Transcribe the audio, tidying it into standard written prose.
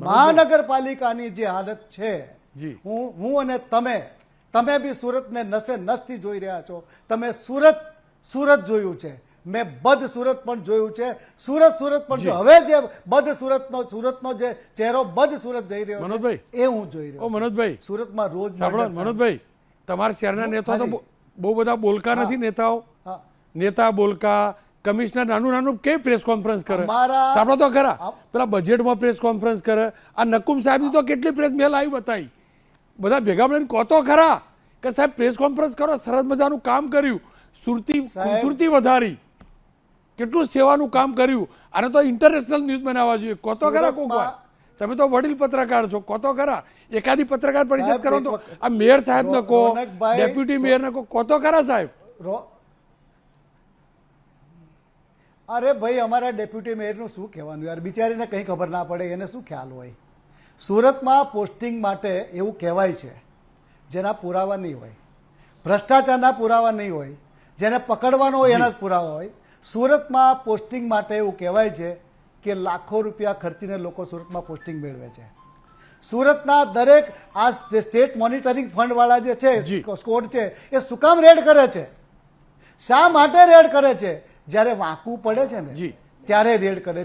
મહાનગરપાલિકાની જે હાલત છે, હું અને તમે બી સુરતને નસે નસથી જોઈ રહ્યા છો. તમે સુરત જોયું છે, મેં બદ સુરત પણ જોયું છે, સુરત પણ હવે જે બદ સુરતનો જે ચહેરો બદ સુરત જઈ રહ્યો મનોજભાઈ એ હું જોઈ રહ્યો. મનોજભાઈ સુરતમાં રોજ સાંભળો મનોજભાઈ, તમારા શહેરના નેતાઓ તો બહુ બધા બોલકા નથી. નેતા બોલકા, કમિશનર નાનું કે પ્રેસ કોન્ફરન્સ કરે. સાંભળો તો ખરા, પેલા બજેટમાં પ્રેસ કોન્ફરન્સ કરે. આ નકુમ સાહેબની તો કેટલી પ્રેસ મેં લાવી બતાવી. બધા ભેગા મળીને કહો તો ખરા કે સાહેબ પ્રેસ કોન્ફરન્સ કરો, સરસ મજાનું કામ કર્યું, સુરતી વધારી, કેટલું સેવાનું કામ કર્યું. આને તો ઇન્ટરનેશનલ ન્યૂઝ બનાવવા જોઈએ. કહો તો ખરા કોક વાર. તમે તો વડીલ પત્રકાર છો, કહો તો ખરા. એકાદી પત્રકાર પરિષદ કરો તો આ મેયર સાહેબ ને કહો, ડેપ્યુટી મેયર ને કહો તો ખરા સાહેબ. અરે ભાઈ, અમારા ડેપ્યુટી મેયરનું શું કહેવાનું યાર, બિચારીને કંઈ ખબર ના પડે, એને શું ખ્યાલ હોય. સુરતમાં પોસ્ટિંગ માટે એવું કહેવાય છે જેના પુરાવા નહીં હોય, ભ્રષ્ટાચારના પુરાવા નહીં હોય, જેને પકડવાનો હોય એના જ પુરાવા હોય. સુરતમાં પોસ્ટિંગ માટે એવું કહેવાય છે કે લાખો રૂપિયા ખર્ચીને લોકો સુરતમાં પોસ્ટિંગ મેળવે છે. સુરતના દરેક આ સ્ટેટ મોનિટરિંગ ફંડ વાળા જે છે, સ્કોડ છે, એ શું કામ રેડ કરે છે? શા માટે રેડ કરે છે? જ્યારે વાંકું પડે છે ને ત્યારે રેડ કરે છે.